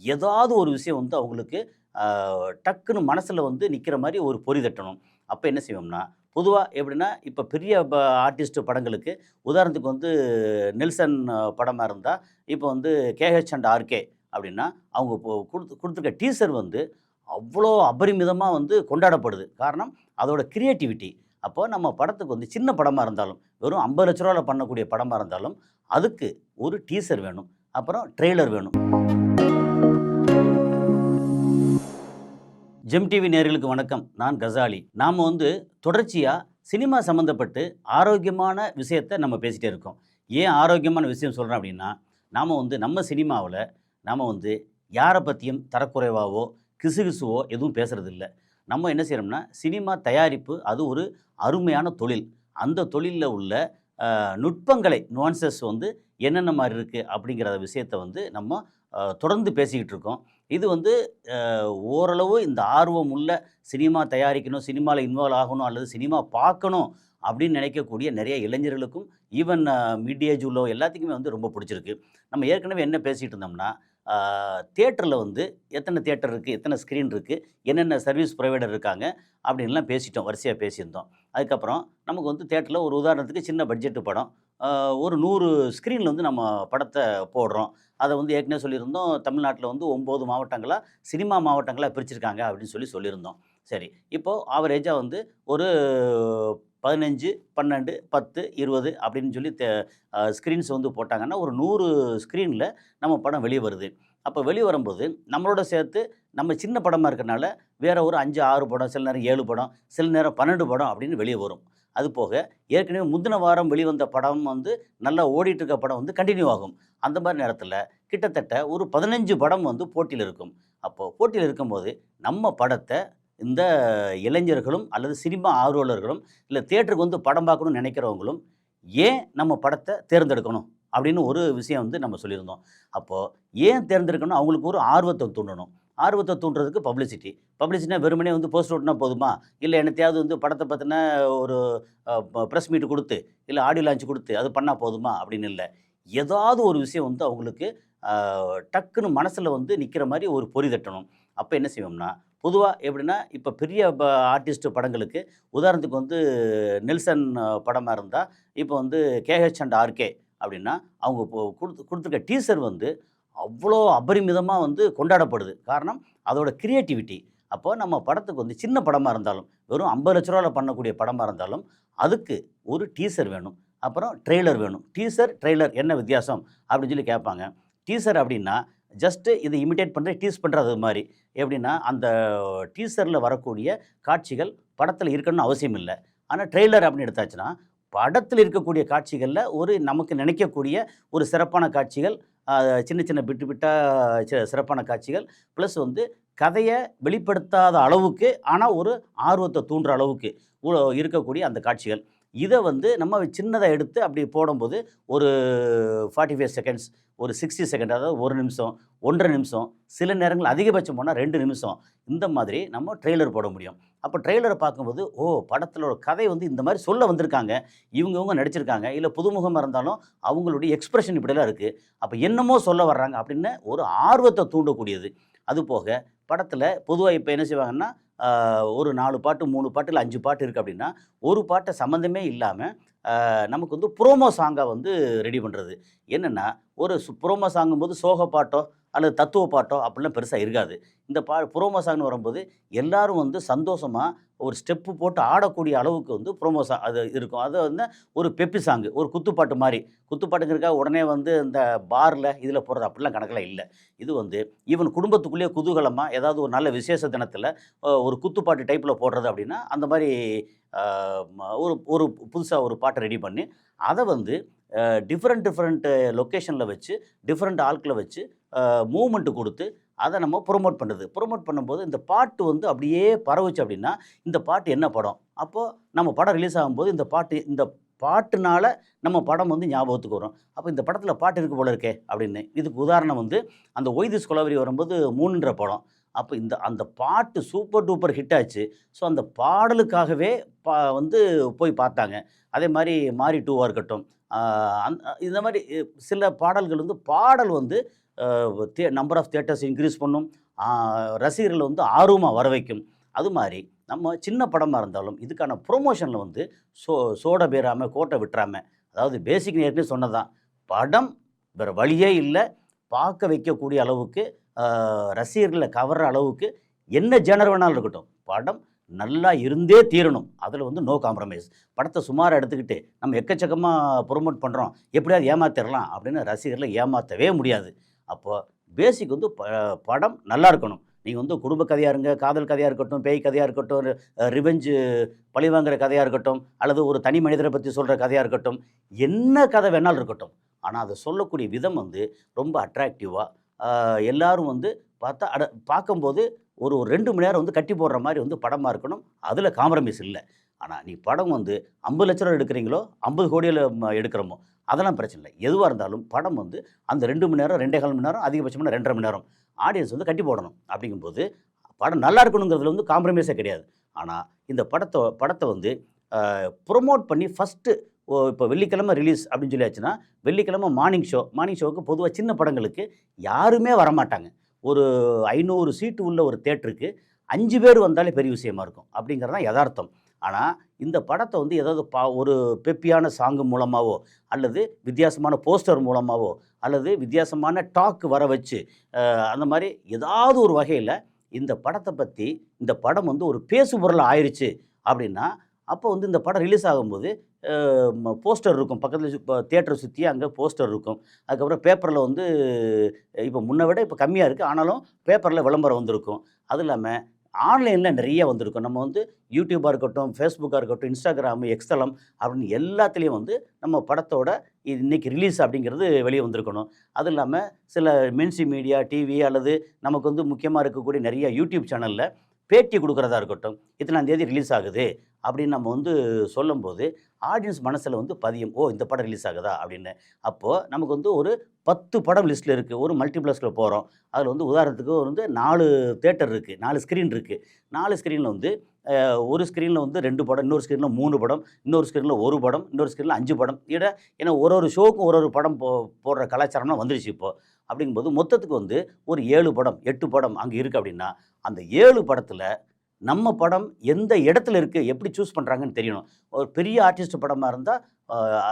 ஏதாவது ஒரு விஷயம் வந்து அவங்களுக்கு டக்குன்னு மனசில் வந்து நிற்கிற மாதிரி ஒரு பொறி தட்டணும். அப்போ என்ன செய்வோம்னா, பொதுவா எப்படின்னா, இப்போ பெரிய ஆர்டிஸ்ட் படங்களுக்கு உதாரணத்துக்கு வந்து நெல்சன் படமா இருந்தா, இப்போ வந்து கேஹெச் அண்ட் ஆர்கே அப்படின்னா, அவங்க இப்போ குடுத்துருக்க டீசர் வந்து அவ்வளோ அபரிமிதமா வந்து கொண்டாடப்படுது. காரணம் அதோட கிரியேட்டிவிட்டி. அப்போ நம்ம படத்துக்கு வந்து சின்ன படமா இருந்தாலும், வெறும் ரூ. 50,00,000ல பண்ணக்கூடிய படமா இருந்தாலும், அதுக்கு ஒரு டீசர் வேணும். அப்புறம் ட்ரெய்லர் வேணும். ஜெம் டிவி நேயர்களுக்கு வணக்கம். நான் கசாலி. நாம வந்து தொடர்ச்சியா சினிமா சம்மந்தப்பட்டு ஆரோக்கியமான விஷயத்த நம்ம பேசிட்டே இருக்கோம். ஏன் ஆரோக்கியமான விஷயம் சொல்றேன் அப்படின்னா, நாம வந்து நம்ம சினிமாவுல நாம வந்து யார பத்தியும் தரக்குறைவாவோ, கிசுகிசுவோ எதுவும் பேசுறதில்ல. நம்ம என்ன செய்றோம்னா, சினிமா தயாரிப்பு அது ஒரு அருமையான தொழில். அந்த தொழில்ல உள்ள நுட்பங்களை, நுவான்சஸ் வந்து என்னென்ன மாரி இருக்கு அப்படிங்கிற விஷயத்த வந்து நம்ம தொடர்ந்து பேசிக்கிட்டு இருக்கோம். இது வந்து ஓரளவு இந்த ஆர்வம் உள்ள சினிமா தயாரிக்கணும், சினிமால இன்வால்வ் ஆகணும் அல்லது சினிமா பார்க்கணும் அப்படின்னு நினைக்கக்கூடிய நிறைய இளைஞர்களுக்கும், ஈவன் மிட் ஏஜ் உள்ள எல்லாத்துக்குமே வந்து ரொம்ப பிடிச்சிருக்கு. நம்ம ஏற்கனவே என்ன பேசிட்டு இருந்தோம்னா, தியேட்டர்ல வந்து எத்தன தியேட்டர் இருக்கு, எத்தன ஸ்க்ரீன் இருக்கு, என்னென்ன சர்வீஸ் புரொவைடர் இருக்காங்க அப்படின்லாம் பேசிட்டோம். வரிசையா பேசியிருந்தோம். அதுக்கப்புறம் நமக்கு வந்து தியேட்டர்ல ஒரு உதாரணத்துக்கு சின்ன பட்ஜெட் படம். ஒரு 100 ஸ்க்ரீன்ல வந்து நம்ம படத்த போடுறோம். அத வந்து ஏற்கனவே சொல்லியிருந்தோம். தமிழ்நாட்ல வந்து 9 மாவட்டங்களா, சினிமா மாவட்டங்களா பிரிச்சிருக்காங்க அப்படின்னு சொல்லியிருந்தோம். சரி, இப்போ ஆவரேஜா வந்து ஒரு 15, 12, 10, 20 அப்படின்னு சொல்லி ஸ்க்ரீன்ஸ் வந்து போட்டாங்கன்னா, ஒரு 100 ஸ்க்ரீன்ல நம்ம படம் வெளிய வருது. அப்ப வெளிய வரும்போது, நம்மளோட சேர்த்து நம்ம சின்ன படமா இருக்கனால, வேற ஒரு 5, 6 படம், சில நேரம் 7 படம், சில நேரம் 12 படம் அப்படின்னு வெளிய வரும். அதுபோக ஏற்கனவே முந்தின வாரம் வெளிவந்த படம் வந்து நல்லா ஓடிட்டு இருக்க படம் வந்து கன்டின்யூ ஆகும். அந்த மாரி நேரத்தில கிட்டத்தட்ட ஒரு 15 படம் வந்து போட்டியில இருக்கும். அப்போ போட்டியில இருக்கும்போது, நம்ம படத்த இந்த இளைஞர்களும் அல்லது சினிமா ஆர்வலர்களும், இல்ல தியேட்டருக்கு வந்து படம் பார்க்கணும்னு நினைக்கிறவங்களும், ஏன் நம்ம படத்த தேர்ந்தெடுக்கணும்? அப்படின்னு ஒரு விஷயம் வந்து நம்ம சொல்லியிருந்தோம். அப்போ ஏன் தேர்ந்தெடுக்கணும்? அவங்களுக்கு ஒரு ஆர்வத்த தூண்டணும். ஆர்வத்த தூண்டுறதுக்கு பப்ளிசிட்டி. பப்ளிசிட்டினா வெறுமனே வந்து போஸ்டர் ஒட்டுனா போதுமா? இல்ல என்னத்தையாவது வந்து படத்த பத்தின ஒரு பிரஸ் மீட் குடுத்து, இல்ல ஆடியோ லான்ச் குடுத்து அது பண்ணா போதுமா? அப்படின்னு இல்ல. ஏதாவது ஒரு விஷயம் வந்து அவங்களுக்கு அ டக்குன்னு மனசுல வந்து நிக்கிற மாரி ஒரு பொறி தட்டணும். அப்ப என்ன செய்வோம்னா, பொதுவா எப்படின்னா, இப்ப பெரிய ஆர்டிஸ்ட் படங்களுக்கு உதாரணத்துக்கு வந்து நெல்சன் படமா இருந்தா, இப்ப வந்து கேஹெச் அண்ட் ஆர்கே அப்படின்னா, அவங்க இப்போ குடுத்துருக்க டீசர் வந்து அவ்வளோ அபரிமிதமா வந்து கொண்டாடப்படுது. காரணம் அதோட கிரியேட்டிவிட்டி. அப்போ நம்ம படத்துக்கு வந்து சின்ன படமா இருந்தாலும், வெறும் ரூ. 50,00,000ல பண்ணக்கூடிய படமா இருந்தாலும், அதுக்கு ஒரு டீசர் வேணும். அப்புறம் ட்ரெய்லர் வேணும். டீசர், ட்ரெய்லர் என்ன வித்தியாசம்? அப்படின்னு சொல்லி கேட்பாங்க. டீசர் அப்படின்னா, ஜஸ்ட் இத இமிட்டேட் பண்ற, டீஸ் பண்றது மாரி. எப்படின்னா, அந்த டீசர்ல வரக்கூடிய காட்சிகள் படத்துல இருக்கணும்னு அவசியம் இல்ல. ஆனா ட்ரெய்லர் அப்படின்னு எடுத்தாச்சுன்னா, படத்துல இருக்கக்கூடிய காட்சிகள்ல ஒரு நமக்கு நினைக்கக்கூடிய ஒரு சிறப்பான காட்சிகள், அ சின்ன சின்ன பிட்டு பிட்டா சிறப்பான காட்சிகள், பிளஸ் வந்து கதைய வெளிப்படுத்தாத அளவுக்கு, ஆனா ஒரு ஆர்வத்த தூண்டுற அளவுக்கு இருக்கக்கூடிய அந்த காட்சிகள். இத வந்து நம்ம சின்னதா எடுத்து அப்படி போடும்போது, ஒரு 45 செகண்ட்ஸ், ஒரு 60 செகண்ட் அதாவது 1 நிமிஷம், 1 1/2 நிமிஷம், சில நேரங்கள்ல அதிகபட்சம் போனா 2 நிமிஷம். இந்த மாதிரி நம்ம ட்ரெய்லர் போட முடியும். அப்ப ட்ரெய்லர பார்க்கும்போது, ஓ! படத்திலோட கதை வந்து இந்த மாரி சொல்ல வந்திருக்காங்க. இவங்க நடிச்சிருக்காங்க. இல்ல புதுமுகமா இருந்தாலும் அவங்களுடைய எக்ஸ்பிரஷன் இப்படிலாம் இருக்கு. அப்ப என்னமோ சொல்ல வர்றாங்க அப்படின்னு ஒரு ஆர்வத்த தூண்டக்கூடியது. அதுபோக படத்தில பொதுவா இப்ப என்ன செய்வாங்கன்னா, ஒரு 4 பாட்டு, 3 பாட்டு இல்ல 5 பாட்டு இருக்கு அப்படின்னா, ஒரு பாட்ட சம்மந்தமே இல்லாம நமக்கு வந்து புரோமோ சாங்கா வந்து ரெடி பண்றது. என்னன்னா, ஒரு புரோமோ சாங்கும்போது சோக பாட்டோ, அல்லது தத்துவ பாட்டோ அப்படிலாம் பெருசா இருக்காது. இந்த புரோமோ சாங்ன்னு வரும்போது, எல்லாரும் வந்து சந்தோஷமா ஒரு ஸ்டெப்பு போட்டு ஆடக்கூடிய அளவுக்கு வந்து புரோமோ அது இருக்கும். அது வந்து ஒரு பெப்பி சாங்கு, ஒரு குத்துப்பாட்டு மாரி. குத்துப்பாட்டுங்கிறதுக்காக உடனே வந்து இந்த பார்ல இதில போடுறது அப்படிலாம் கணக்கெல்லாம் இல்ல. இது வந்து ஈவன் குடும்பத்துக்குள்ளேயே குதூகலமா ஏதாவது ஒரு நல்ல விசேஷ தினத்தில ஒரு குத்துப்பாட்டு டைப்ல போடுறது அப்படின்னா, அந்த மாரி அ ஒரு ஒரு புதுசா ஒரு பாட்ட ரெடி பண்ணி, அத வந்து டிஃபரெண்ட் டிஃபரெண்ட் லொக்கேஷன்ல வச்சு, டிஃபரெண்ட் ஆட்கள வச்சு மூவ்மெண்ட் குடுத்து, அத நம்ம புரமோட் பண்றது. புரமோட் பண்ணும்போது இந்த பாட்டு வந்து அப்படியே பரவுச்சு அப்படின்னா, இந்த பாட்டு என்ன படம்? அப்போ நம்ம படம் ரிலீஸ் ஆகும்போது இந்த பாட்டுனால நம்ம படம் வந்து ஞாபகத்துக்கு வரும். அப்ப இந்த படத்தில பாட்டு இருக்கு போல இருக்கே! அப்படின்னு. இதுக்கு உதாரணம் வந்து அந்த "ஒய் திஸ் கொலவெறி" வரும்போது 3ன்ற படம். அப்ப அந்த பாட்டு சூப்பர் டூப்பர் ஹிட் ஆச்சு. ஸோ அந்த பாடலுக்காகவே வந்து போய் பார்த்தாங்க. அதேமாரி மாரி 2வா இருக்கட்டும். அ அந் இந்த மாரி சில பாடல்கள் வந்து பாடல் வந்து நம்பர் ஆஃப் தியேட்டர்ஸ் இன்க்ரீஸ் பண்ணும், ரசிகர்களை வந்து ஆர்வமாக வர வைக்கும். அது மாதிரி நம்ம சின்ன படமாக இருந்தாலும் இதுக்கான ப்ரொமோஷனில் வந்து சோடை பேராமல் கோட்டை விட்டுறாமல், அதாவது பேசிக் ஏற்கனவே சொன்னதான், படம் வேறு வழியே இல்லை, பார்க்க வைக்கக்கூடிய அளவுக்கு ரசிகர்களை கவர்ற அளவுக்கு என்ன ஜேனர் வேணாலும் இருக்கட்டும், படம் நல்லா இருந்தே தீரணும். அதில் வந்து நோ காம்ப்ரமைஸ். படத்தை சுமாராக எடுத்துக்கிட்டு நம்ம எக்கச்சக்கமாக ப்ரொமோட் பண்ணுறோம், எப்படியாவது ஏமாத்திடலாம் அப்படின்னு ரசிகர்களை ஏமாற்றவே முடியாது. அப்போது பேசிக் வந்து படம் நல்லா இருக்கணும். நீங்கள் வந்து குடும்ப கதையாக இருங்க, காதல் கதையாக இருக்கட்டும், பேய் கதையாக இருக்கட்டும், ரிவெஞ்சு பழிவாங்கிற கதையாக இருக்கட்டும், அல்லது ஒரு தனி மனிதரை பற்றி சொல்கிற கதையாக இருக்கட்டும், என்ன கதை வேணாலும் இருக்கட்டும், ஆனால் அதை சொல்லக்கூடிய விதம் வந்து ரொம்ப அட்ராக்டிவாக எல்லாரும் வந்து பார்த்தா பார்க்கும்போது ஒரு 2 மணி நேரம் வந்து கட்டி போடுற மாதிரி வந்து படமாக இருக்கணும். அதில் காம்ப்ரமைஸ் இல்லை. ஆனால் நீ படம் வந்து 50 லட்ச ரூபா எடுக்கிறீங்களோ 50 கோடியில் எடுக்கிறோமோ அதெல்லாம் பிரச்சனை இல்லை. எதுவாக இருந்தாலும் படம் வந்து அந்த 2 மணி நேரம் 2.25 மணி நேரம் அதிகபட்சமான 2.5 மணி நேரம் ஆடியன்ஸ் வந்து கட்டி போடணும். அப்படிங்கும்போது படம் நல்லா இருக்கணுங்கிறதுல வந்து காம்ப்ரமைஸே கிடையாது. ஆனால் இந்த படத்தை வந்து ப்ரொமோட் பண்ணி ஃபஸ்ட்டு இப்போ வெள்ளிக்கிழமை ரிலீஸ் அப்படின்னு சொல்லியாச்சுன்னா, வெள்ளிக்கிழமை மார்னிங் ஷோவுக்கு பொதுவாக சின்ன படங்களுக்கு யாருமே வரமாட்டாங்க. ஒரு 500 சீட்டு உள்ள ஒரு தியேட்டருக்கு 5 பேர் வந்தாலே பெரிய விஷயமா இருக்கும். அப்படிங்கிறது தான் யதார்த்தம். ஆனால் இந்த படத்தை வந்து ஏதாவது ஒரு பெப்பியான சாங்கு மூலமாகவோ, அல்லது வித்தியாசமான போஸ்டர் மூலமாகவோ, அல்லது வித்தியாசமான டாக் வர வச்சு அந்த மாதிரி ஏதாவது ஒரு வகையில் இந்த படத்தை பற்றி இந்த படம் வந்து ஒரு பேசு பொருளாக ஆயிடுச்சு அப்படின்னா, அப்போ வந்து இந்த படம் ரிலீஸ் ஆகும்போது போஸ்டர் இருக்கும். பக்கத்தில் இப்போ தியேட்டரை சுற்றி அங்கே போஸ்டர் இருக்கும். அதுக்கப்புறம் பேப்பரில் வந்து இப்போ முன்னை விட இப்போ கம்மியாக இருக்குது, ஆனாலும் பேப்பரில் விளம்பரம் வந்திருக்கும். அது இல்லாமல் ஆன்லைனில் நிறைய வந்திருக்கும். நம்ம வந்து யூடியூப்பாக இருக்கட்டும், ஃபேஸ்புக்காக இருக்கட்டும், இன்ஸ்டாகிராமு, எக்ஸ்தலம் அப்படின்னு எல்லாத்துலேயும் வந்து நம்ம படத்தோட இது இன்றைக்கி ரிலீஸ் அப்படிங்கிறது வெளியே வந்திருக்கணும். அது இல்லாமல் சில மெயின்ஸ்ட்ரீம் மீடியா, டிவி அல்லது நமக்கு வந்து முக்கியமாக இருக்கக்கூடிய நிறைய யூடியூப் சேனலில் பேட்டி கொடுக்குறதா இருக்கட்டும், இத்தனாம் தேதி ரிலீஸ் ஆகுது அப்படின்னு நம்ம வந்து சொல்லும்போது ஆடியன்ஸ் மனசில் வந்து பதியும், ஓ இந்த படம் ரிலீஸ் ஆகுதா அப்படின்னு. அப்போது நமக்கு வந்து ஒரு 10 படம் லிஸ்ட்டில் இருக்குது. ஒரு மல்டிப்ளெக்ஸில் போகிறோம். அதில் வந்து உதாரணத்துக்கு வந்து 4 தியேட்டர் இருக்குது, 4 ஸ்க்ரீன் இருக்குது. 4 ஸ்க்ரீனில் வந்து ஒரு ஸ்க்ரீனில் வந்து 2 படம், இன்னொரு ஸ்க்ரீனில் 3 படம், இன்னொரு ஸ்க்ரீனில் 1 படம், இன்னொரு ஸ்க்ரீனில் 5 படம். ஏன்னா ஒரு ஷோவுக்கும் ஒரு படம் போடுற கலாச்சாரம்லாம் வந்துருச்சு இப்போது. அப்படிங்கும்போது மொத்தத்துக்கு வந்து ஒரு 7 படம் 8 படம் அங்கே இருக்குது. அப்படின்னா அந்த 7 படத்தில் நம்ம படம் எந்த இடத்துல இருக்குது, எப்படி சூஸ் பண்ணுறாங்கன்னு தெரியணும். ஒரு பெரிய ஆர்டிஸ்ட் படமாக இருந்தால்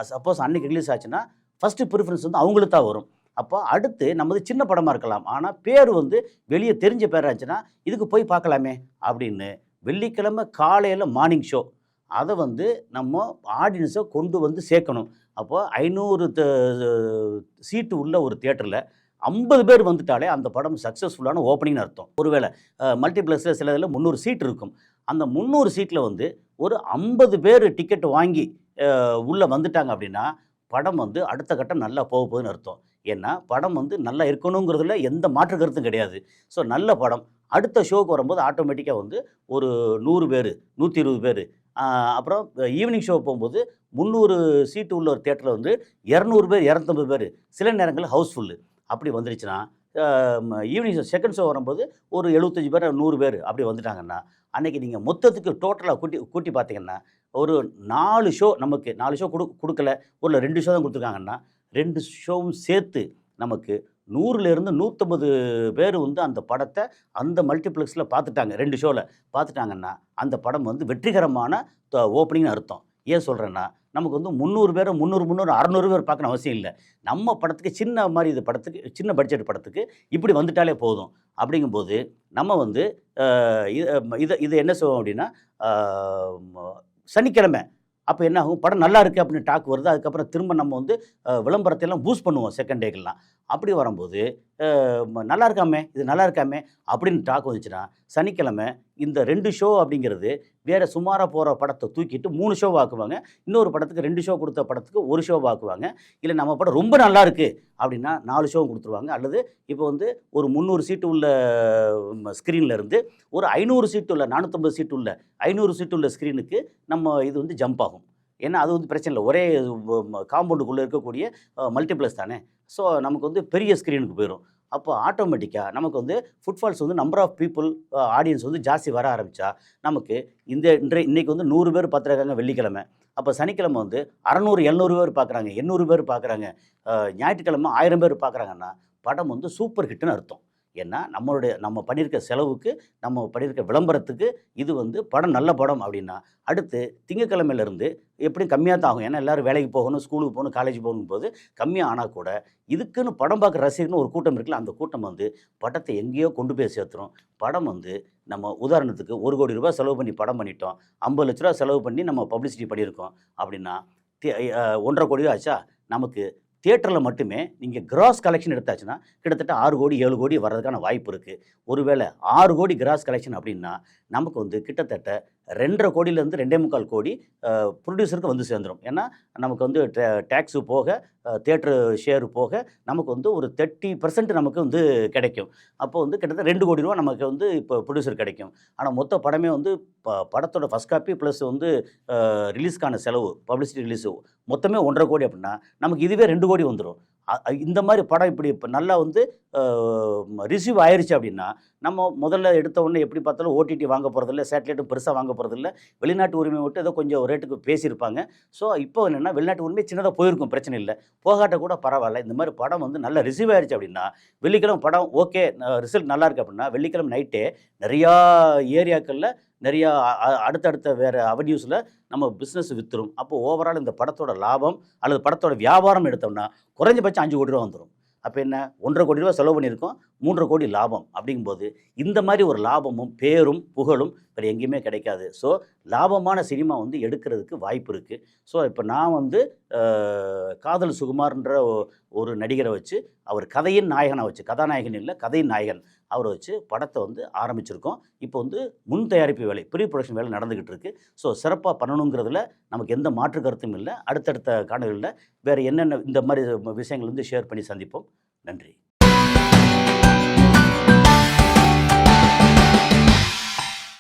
சப்போஸ் அன்றைக்கி ரிலீஸ் ஆச்சுன்னா ஃபஸ்ட்டு ப்ரிஃபரன்ஸ் வந்து அவங்களுக்கு தான் வரும். அப்போ அடுத்து நம்மது சின்ன படமாக இருக்கலாம், ஆனால் பேர் வந்து வெளியே தெரிஞ்ச பேராச்சுன்னா இதுக்கு போய் பார்க்கலாமே அப்படின்னு வெள்ளிக்கிழமை காலையில் மார்னிங் ஷோ அதை வந்து நம்ம ஆடியன்ஸை கொண்டு வந்து சேர்க்கணும். அப்போ 500 சீட்டு உள்ள ஒரு தியேட்டரில் 50 பேர் வந்துட்டாலே அந்த படம் சக்ஸஸ்ஃபுல்லான ஓப்பனிங்னு அர்த்தம். ஒருவேளை மல்டிப்ளெக்ஸில் சில இதில் 300 சீட் இருக்கும். அந்த 300 சீட்டில் வந்து ஒரு 50 பேர் டிக்கெட் வாங்கி உள்ளே வந்துட்டாங்க அப்படின்னா படம் வந்து அடுத்த கட்டம் நல்லா போகுதுன்னு அர்த்தம். ஏன்னா படம் வந்து நல்லா இருக்கணுங்கிறதுல எந்த மாற்று கருத்தும் கிடையாது. ஸோ நல்ல படம் அடுத்த ஷோவுக்கு வரும்போது ஆட்டோமேட்டிக்காக வந்து ஒரு 100 பேர் 120 பேர், அப்புறம் ஈவினிங் ஷோ போகும்போது 300 சீட்டு உள்ள ஒரு தியேட்டரில் வந்து 200 பேர் 250 பேர், சில நேரங்களில் ஹவுஸ்ஃபுல்லு அப்படி வந்துருச்சுன்னா, ஈவினிங் செகண்ட் ஷோ வரும்போது ஒரு 75 பேர் 100 பேர் அப்படி வந்துட்டாங்கன்னா, அன்றைக்கி நீங்கள் மொத்தத்துக்கு டோட்டலாக கூட்டி பார்த்தீங்கன்னா ஒரு 4 ஷோ நமக்கு 4 ஷோ கொடுக்கல, ஒரு 2 ஷோ தான் கொடுத்துருக்காங்கன்னா 2 ஷோவும் சேர்த்து நமக்கு 100லேருந்து 150 பேர் வந்து அந்த படத்தை அந்த மல்டிப்ளெக்ஸில் பார்த்துட்டாங்க, 2 ஷோவில் பார்த்துட்டாங்கன்னா அந்த படம் வந்து வெற்றிகரமான ஓப்பனிங்னு அர்த்தம். ஏன் சொல்கிறேன்னா, நமக்கு வந்து 300 பேர் 600 பேர் பார்க்கணும் அவசியம் இல்லை. நம்ம படத்துக்கு சின்ன மாதிரி இது படத்துக்கு சின்ன பட்ஜெட் படத்துக்கு இப்படி வந்துட்டாலே போதும். அப்படிங்கும்போது நம்ம வந்து இதை என்ன செய்வோம் அப்படின்னா, சனிக்கிழமை அப்போ என்ன ஆகும், படம் நல்லா இருக்குது அப்படின்னு டாக் வருது. அதுக்கப்புறம் திரும்ப நம்ம வந்து விளம்பரத்தையெல்லாம் பூஸ்ட் பண்ணுவோம் செகண்ட் டேக்கெல்லாம். அப்படி வரும்போது நல்லா இருக்காமே, இது நல்லா இருக்காமே அப்படின்னு டாக் வந்துச்சுன்னா சனிக்கிழமை இந்த 2 ஷோ அப்படிங்கிறது வேறு சுமாராக போகிற படத்தை தூக்கிட்டு 3 ஷோ ஆக்குவாங்க. இன்னொரு படத்துக்கு 2 ஷோ கொடுத்த படத்துக்கு 1 ஷோ ஆக்குவாங்க. இல்லை நம்ம படம் ரொம்ப நல்லா இருக்குது அப்படின்னா 4 ஷோவும் கொடுத்துருவாங்க. அல்லது இப்போ வந்து ஒரு 300 சீட்டு உள்ள ஸ்க்ரீனில் இருந்து ஒரு 500 சீட்டு உள்ள 450 சீட்டு உள்ள 500 சீட்டு உள்ள ஸ்க்ரீனுக்கு நம்ம இது வந்து ஜம்ப் ஆகும். ஏன்னா அது வந்து பிரச்சனை இல்லை, ஒரே காம்பவுண்டுக்குள்ளே இருக்கக்கூடிய மல்டிப்ளெக்ஸ் தானே. ஸோ நமக்கு வந்து பெரிய ஸ்க்ரீனுக்கு போயிடும். அப்போ ஆட்டோமேட்டிக்காக நமக்கு வந்து ஃபுட்ஃபால்ஸ் வந்து நம்பர் ஆஃப் பீப்புள் ஆடியன்ஸ் வந்து ஜாஸ்தி வர ஆரம்பித்தா நமக்கு இன்றைக்கி வந்து 100 பேர் பார்த்துருக்காங்க வெள்ளிக்கிழமை. அப்போ சனிக்கிழமை வந்து 600 700 பேர் பார்க்குறாங்க, 800 பேர் பார்க்குறாங்க, ஞாயிற்றுக்கிழமை 1000 பேர் பார்க்குறாங்கன்னா படம் வந்து சூப்பர் ஹிட்னு அர்த்தம். ஏன்னா நம்ம பண்ணியிருக்க செலவுக்கு, நம்ம பண்ணியிருக்க விளம்பரத்துக்கு இது வந்து படம் நல்ல படம் அப்படின்னா, அடுத்து திங்கட்கிழமையிலேருந்து எப்படியும் கம்மியா தான் ஆகும். ஏன்னா எல்லாரும் வேலைக்கு போகணும், ஸ்கூலுக்கு போகணும், காலேஜ் போகும்போது கம்மியா ஆனா கூட, இதுக்குன்னு படம் பார்க்குற ரசிகர்னு ஒரு கூட்டம் இருக்குல்ல, அந்த கூட்டம் வந்து படத்த எங்கேயோ கொண்டு போய் சேர்த்துரும். படம் வந்து நம்ம உதாரணத்துக்கு ரூ. 1,00,00,000 செலவு பண்ணி படம் பண்ணிட்டோம். ரூ. 50,00,000 செலவு பண்ணி நம்ம பப்ளிசிட்டி பண்ணியிருக்கோம் அப்படின்னா, தே அ 1,50,00,000 ஆச்சா? நமக்கு தியேட்டர்ல மட்டுமே நீங்க கிராஸ் கலெக்ஷன் எடுத்தாச்சுன்னா, கிட்டத்தட்ட 6,00,00,000, 7,00,00,000 வர்றதுக்கான வாய்ப்பு இருக்கு. ஒருவேளை 6,00,00,000 கிராஸ் கலெக்ஷன் அப்படின்னா, நமக்கு வந்து கிட்டத்தட்ட 2,50,00,000லேருந்து 2,25,00,00,000 புரொடியூசருக்கு வந்து சேர்ந்துரும். ஏன்னா, நமக்கு வந்து டாக்ஸு போக, தியேட்டர் ஷேர் போக, நமக்கு வந்து ஒரு 30% நமக்கு வந்து கிடைக்கும். அப்போ வந்து கிட்டத்தட்ட ரூ. 2,00,00,000 நமக்கு வந்து இப்போ புரொடியூசருக்கு கிடைக்கும். ஆனா, மொத்த படமே வந்து படத்தோட ஃபர்ஸ்ட் காப்பி ப்ளஸ் வந்து ரிலீஸ்க்கான செலவு, பப்ளிசிட்டி ரிலீஸு மொத்தமே 1,50,00,000 அப்படின்னா, நமக்கு இதுவே 2,00,00,000 வந்துரும். இந்த மாரி படம் இப்படி இப்ப நல்லா வந்து ரிசீவ் ஆயிருச்சு அப்படின்னா, நம்ம முதல்ல எடுத்த உடனே எப்படி பார்த்தாலும் ஓடிடி வாங்க போறதில்ல, சேட்டலைட்டும் பெருசா வாங்க போறதில்ல. வெளிநாட்டு உரிமை விட்டு ஏதோ கொஞ்சம் ரேட்டுக்கு பேசியிருப்பாங்க. ஸோ, இப்போ என்னன்னா வெளிநாட்டு உரிமை சின்னதா போயிருக்கும், பிரச்சனை இல்ல. போகாட்ட கூட பரவால்ல. இந்த மாரி படம் வந்து நல்லா ரிசீவ் ஆயிருச்சு அப்படின்னா, வெள்ளிக்கிழமை படம் ஓகே, ரிசல்ட் நல்லா இருக்கு அப்படின்னா, வெள்ளிக்கிழமை நைட்டே நெறையா ஏரியாக்கள்ல நெறையா அடுத்தடுத்த வேற அவென்யூஸ்ல நம்ம பிசினஸ் வித்துரும். அப்போ ஓவரால் இந்த படத்தோட லாபம் அல்லது படத்தோட வியாபாரம் எடுத்தோம்னா, குறைஞ்சபட்சம் ரூ. 5,00,00,000 வந்துரும். அப்ப என்ன? ரூ. 1,50,00,000 செலவு பண்ணியிருக்கோம். 3,50,00,000 லாபம். அப்படிங்கும்போது, இந்த மாரி ஒரு லாபமும், பேரும், புகழும் வேற எங்கேயுமே கிடைக்காது. ஸோ, லாபமான சினிமா வந்து எடுக்கிறதுக்கு வாய்ப்பு இருக்கு. ஸோ, இப்ப நான் வந்து அ காதல் சுகுமார்ன்ற ஒரு நடிகர வச்சு, அவர் கதையின் நாயகனா வச்சு, கதாநாயகன் இல்ல, கதையின் நாயகன். அவர வச்சு படத்த வந்து ஆரம்பிச்சிருக்கோம். இப்போ வந்து முன் தயாரிப்பு வேலை, ப்ரீ புரொடக்ஷன் வேலை நடந்துகிட்டு இருக்கு. ஸோ, சிறப்பா பண்ணணுங்கிறதுல நமக்கு எந்த மாற்று கருத்தும் இல்ல. அடுத்தடுத்த காணொளிகள்ல வேற என்னென்ன இந்த மாரி விஷயங்கள் வந்து ஷேர் பண்ணி சந்திப்போம். நன்றி.